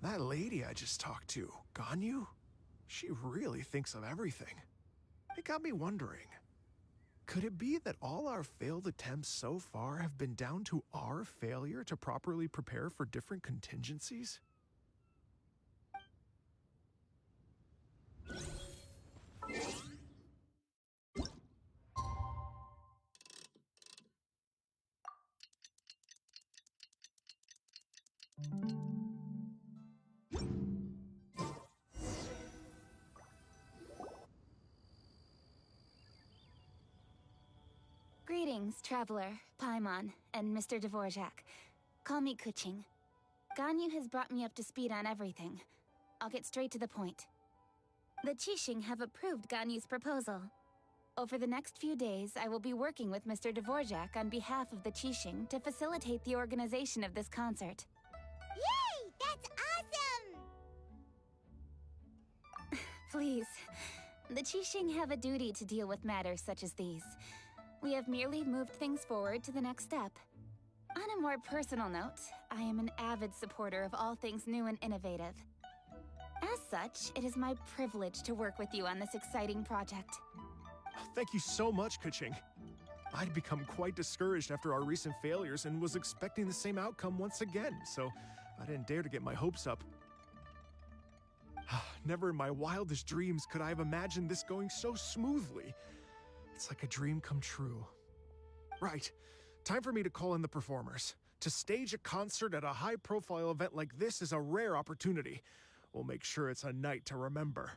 That lady I just talked to, Ganyu, she really thinks of everything. It got me wondering, could it be that all our failed attempts so far have been down to our failure to properly prepare for different contingencies? Greetings, Traveler, Paimon, and Mr. Dvorak. Call me Kuching. Ganyu has brought me up to speed on everything. I'll get straight to the point. The Qixing have approved Ganyu's proposal. Over the next few days, I will be working with Mr. Dvorak on behalf of the Qixing to facilitate the organization of this concert. Yay! That's awesome! Please. The Qixing have a duty to deal with matters such as these. We have merely moved things forward to the next step. On a more personal note, I am an avid supporter of all things new and innovative. As such, it is my privilege to work with you on this exciting project. Thank you so much, Kuching. I'd become quite discouraged after our recent failures and was expecting the same outcome once again, so I didn't dare to get my hopes up. Never in my wildest dreams could I have imagined this going so smoothly. It's like a dream come true. Right, time for me to call in the performers. To stage a concert at a high-profile event like this is a rare opportunity. We'll make sure it's a night to remember.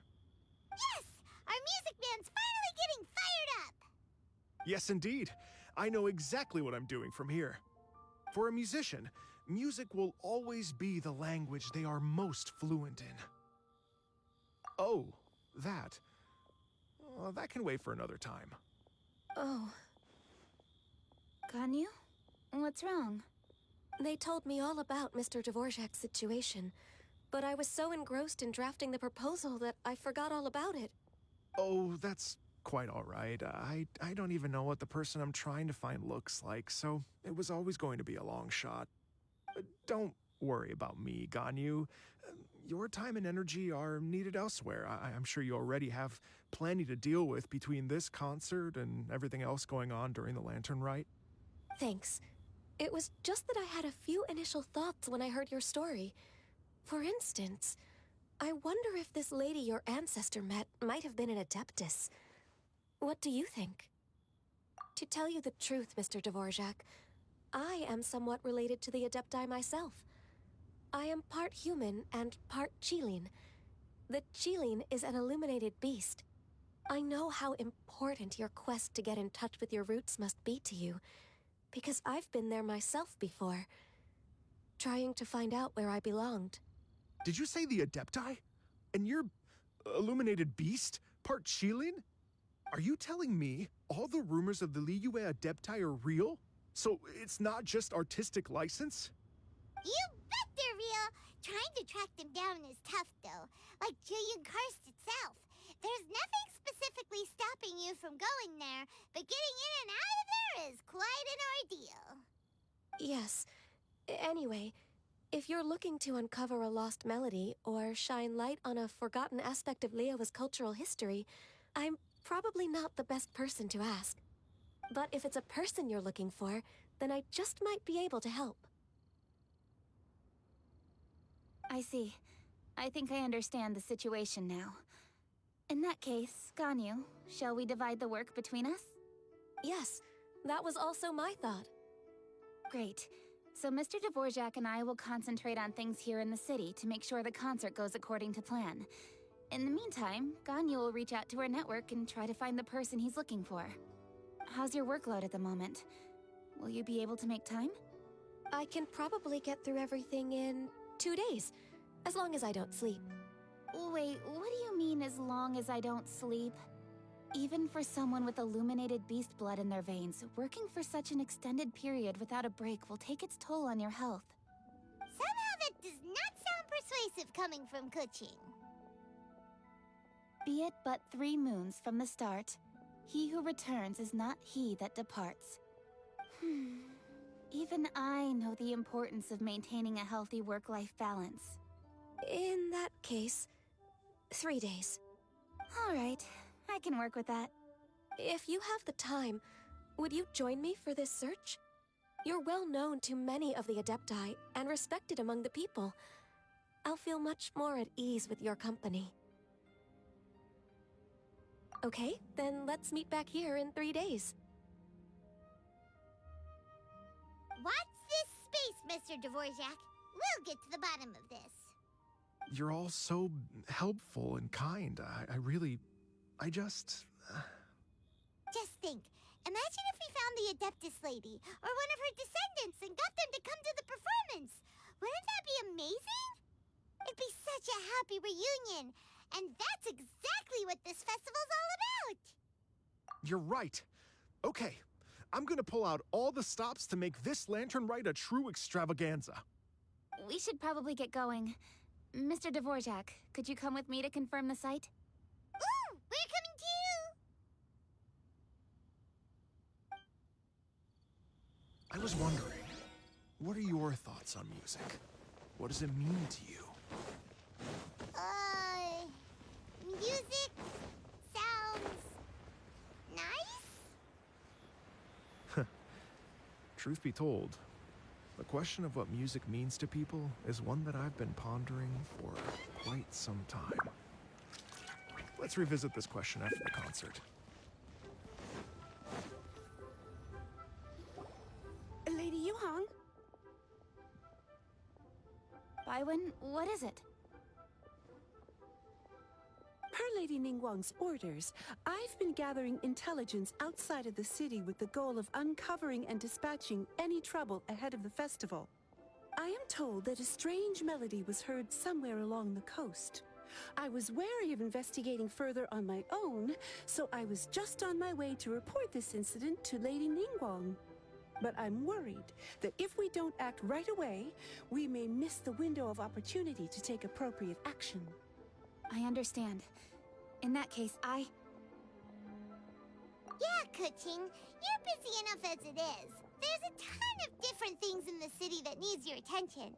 Yes! Our music band's finally getting fired up! Yes, indeed. I know exactly what I'm doing from here. For a musician, music will always be the language they are most fluent in. Oh, that. Well, that can wait for another time. Oh. Ganyu? What's wrong? They told me all about Mr. Dvorak's situation, but I was so engrossed in drafting the proposal that I forgot all about it. Oh, that's quite all right. I don't even know what the person I'm trying to find looks like, so it was always going to be a long shot. Don't worry about me, Ganyu. Your time and energy are needed elsewhere. I'm sure you already have plenty to deal with between this concert and everything else going on during the Lantern Rite. Thanks. It was just that I had a few initial thoughts when I heard your story. For instance, I wonder if this lady your ancestor met might have been an Adeptus. What do you think? To tell you the truth, Mr. Dvorak, I am somewhat related to the Adepti myself. I am part human and part Qilin. The Qilin is an illuminated beast. I know how important your quest to get in touch with your roots must be to you, because I've been there myself before, trying to find out where I belonged. Did you say the Adepti? And you're illuminated beast? Part Qilin? Are you telling me all the rumors of the Liyue Adepti are real? So it's not just artistic license? You bet they're real! Trying to track them down is tough, though. Like Julian Karst itself. There's nothing specifically stopping you from going there, but getting in and out of there is quite an ordeal. Yes. Anyway, if you're looking to uncover a lost melody or shine light on a forgotten aspect of Liyue's cultural history, I'm probably not the best person to ask. But if it's a person you're looking for, then I just might be able to help. I see. I think I understand the situation now. In that case, Ganyu, shall we divide the work between us? Yes, that was also my thought. Great. So Mr. Dvorak and I will concentrate on things here in the city to make sure the concert goes according to plan. In the meantime, Ganyu will reach out to our network and try to find the person he's looking for. How's your workload at the moment? Will you be able to make time? I can probably get through everything in 2 days, as long as I don't sleep. Wait, what do you mean as long as I don't sleep? Even for someone with illuminated beast blood in their veins, working for such an extended period without a break will take its toll on your health. Somehow that does not sound persuasive coming from Kuching. Be it but 3 moons from the start, he who returns is not he that departs. Even I know the importance of maintaining a healthy work-life balance. In that case, 3 days. All right, I can work with that. If you have the time, would you join me for this search? You're well known to many of the Adepti and respected among the people. I'll feel much more at ease with your company. Okay, then let's meet back here in 3 days. Watch this space, Mr. Dvorak. We'll get to the bottom of this. You're all so helpful and kind. I just... Just think. Imagine if we found the Adeptus lady, or one of her descendants, and got them to come to the performance. Wouldn't that be amazing? It'd be such a happy reunion. And that's exactly what this festival's all about. You're right. Okay, I'm gonna pull out all the stops to make this lantern rite a true extravaganza. We should probably get going. Mr. Dvorak, could you come with me to confirm the site? Ooh, we're coming too! I was wondering, what are your thoughts on music? What does it mean to you? Music sounds nice? Truth be told, the question of what music means to people is one that I've been pondering for quite some time. Let's revisit this question after the concert. Lady Yuhang? Baiwen, what is it? Per Lady Ningguang's orders, I've been gathering intelligence outside of the city with the goal of uncovering and dispatching any trouble ahead of the festival. I am told that a strange melody was heard somewhere along the coast. I was wary of investigating further on my own, so I was just on my way to report this incident to Lady Ningguang. But I'm worried that if we don't act right away, we may miss the window of opportunity to take appropriate action. I understand. In that case, Yeah, Kuching, you're busy enough as it is. There's a ton of different things in the city that needs your attention.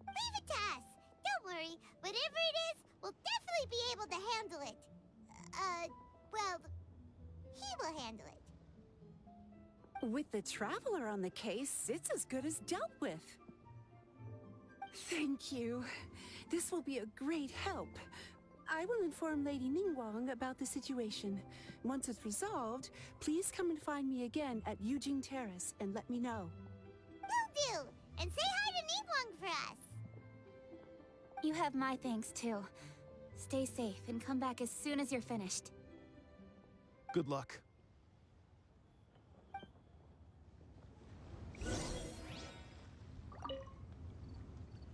Leave it to us. Don't worry. Whatever it is, we'll definitely be able to handle it. Well, he will handle it. With the Traveler on the case, it's as good as dealt with. Thank you. This will be a great help. I will inform Lady Ningguang about the situation. Once it's resolved, please come and find me again at Yujing Terrace and let me know. Will do. And say hi to Ningguang for us. you have my thanks too. Stay safe and come back as soon as you're finished. Good luck.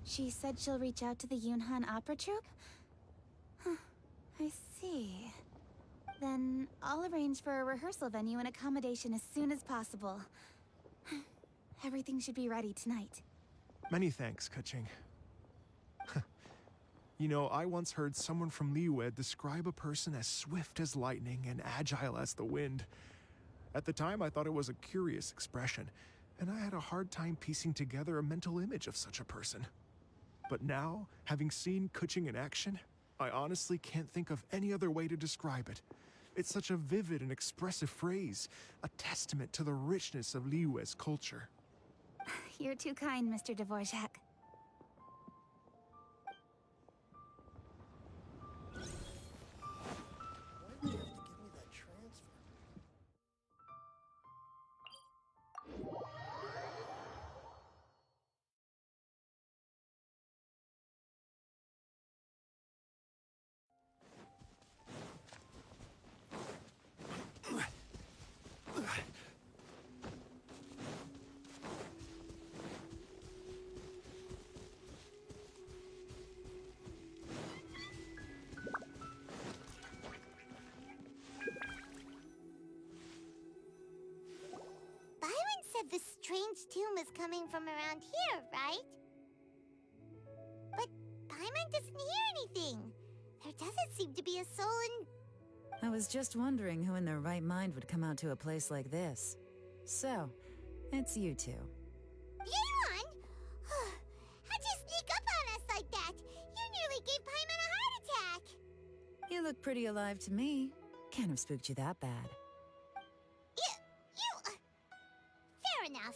She said she'll reach out to the Yunhan Opera Troupe? Huh, I see. Then I'll arrange for a rehearsal venue and accommodation as soon as possible. Everything should be ready tonight. Many thanks, Keqing. You know, I once heard someone from Liyue describe a person as swift as lightning and agile as the wind. At the time, I thought it was a curious expression, and I had a hard time piecing together a mental image of such a person. But now, having seen Keqing in action, I honestly can't think of any other way to describe it. It's such a vivid and expressive phrase, a testament to the richness of Liyue's culture. You're too kind, Mr. Dvorak. Why do you have to give me that transfer? Byron said the strange tomb is coming from around here, right? But Paimon doesn't hear anything. There doesn't seem to be a soul in... I was just wondering who in their right mind would come out to a place like this. So, it's you two. Yuan! How'd you sneak up on us like that? You knew look pretty alive to me. Can't have spooked you that bad. Fair enough.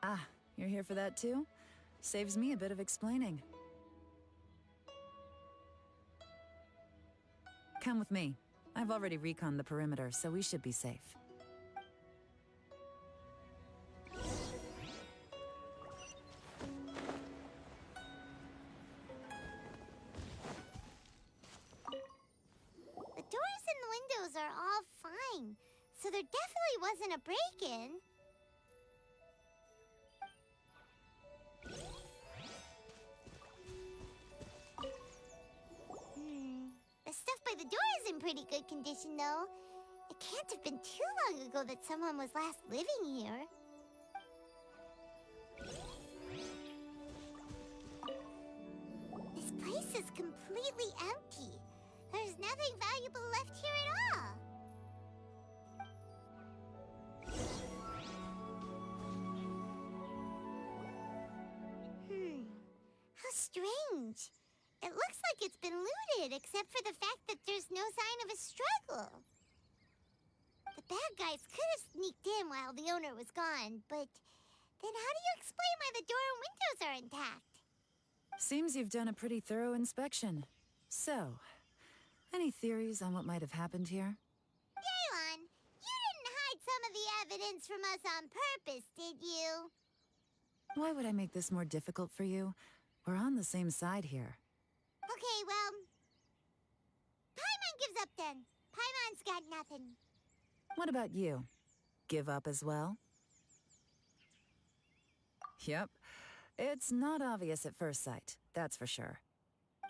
Ah, you're here for that too? Saves me a bit of explaining. Come with me. I've already reconned the perimeter, so we should be safe. The doors and the windows are all fine, so there definitely wasn't a break-in. The stuff by the door is in pretty good condition, though. It can't have been too long ago that someone was last living here. This place is completely empty. There's nothing valuable left here at all. How strange. It looks like it's been looted, except for the fact that there's no sign of a struggle. The bad guys could have sneaked in while the owner was gone, but then how do you explain why the door and windows are intact? Seems you've done a pretty thorough inspection. So, any theories on what might have happened here? Daylon, you didn't hide some of the evidence from us on purpose, did you? Why would I make this more difficult for you? We're on the same side here. Okay, well, Paimon gives up then. Paimon's got nothing. What about you? Give up as well? Yep. It's not obvious at first sight, that's for sure.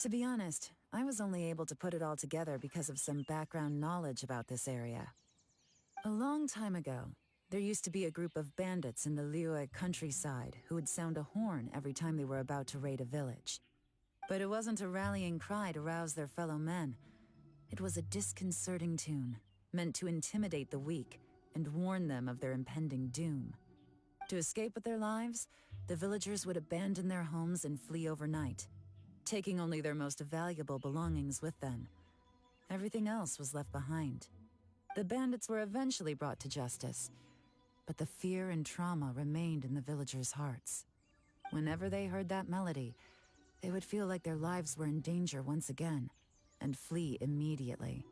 To be honest, I was only able to put it all together because of some background knowledge about this area. A long time ago, there used to be a group of bandits in the Liyue countryside who would sound a horn every time they were about to raid a village. But it wasn't a rallying cry to rouse their fellow men. It was a disconcerting tune, meant to intimidate the weak and warn them of their impending doom. To escape with their lives, the villagers would abandon their homes and flee overnight, taking only their most valuable belongings with them. Everything else was left behind. The bandits were eventually brought to justice, but the fear and trauma remained in the villagers' hearts. Whenever they heard that melody, they would feel like their lives were in danger once again, and flee immediately.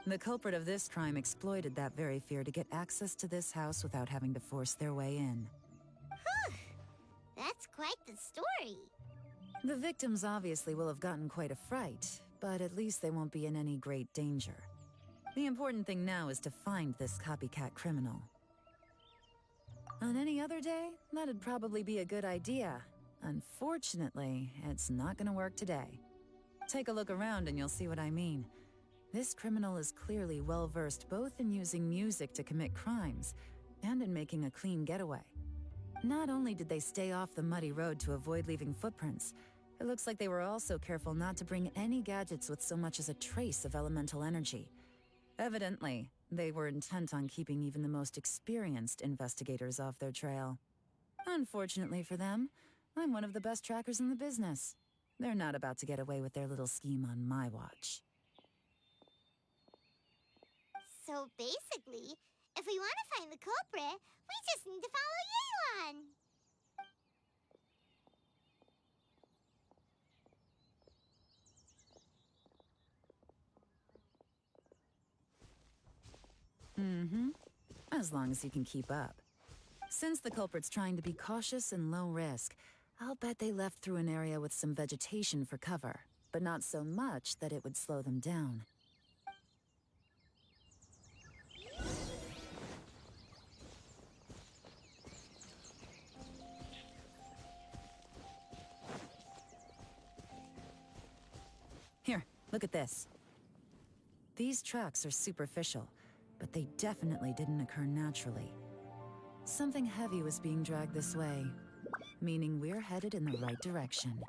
The culprit of this crime exploited that very fear to get access to this house without having to force their way in. That's quite the story. The victims obviously will have gotten quite a fright, but at least they won't be in any great danger. The important thing now is to find this copycat criminal. On any other day, that'd probably be a good idea. Unfortunately, it's not gonna work today. Take a look around and you'll see what I mean. This criminal is clearly well-versed both in using music to commit crimes and in making a clean getaway. Not only did they stay off the muddy road to avoid leaving footprints, it looks like they were also careful not to bring any gadgets with so much as a trace of elemental energy. Evidently, they were intent on keeping even the most experienced investigators off their trail. Unfortunately for them, I'm one of the best trackers in the business. They're not about to get away with their little scheme on my watch. So basically, if we want to find the culprit, we just need to follow Yelan. As long as you can keep up. Since the culprit's trying to be cautious and low risk, I'll bet they left through an area with some vegetation for cover, but not so much that it would slow them down. Here, look at this. These tracks are superficial, but they definitely didn't occur naturally. Something heavy was being dragged this way, meaning we're headed in the right direction.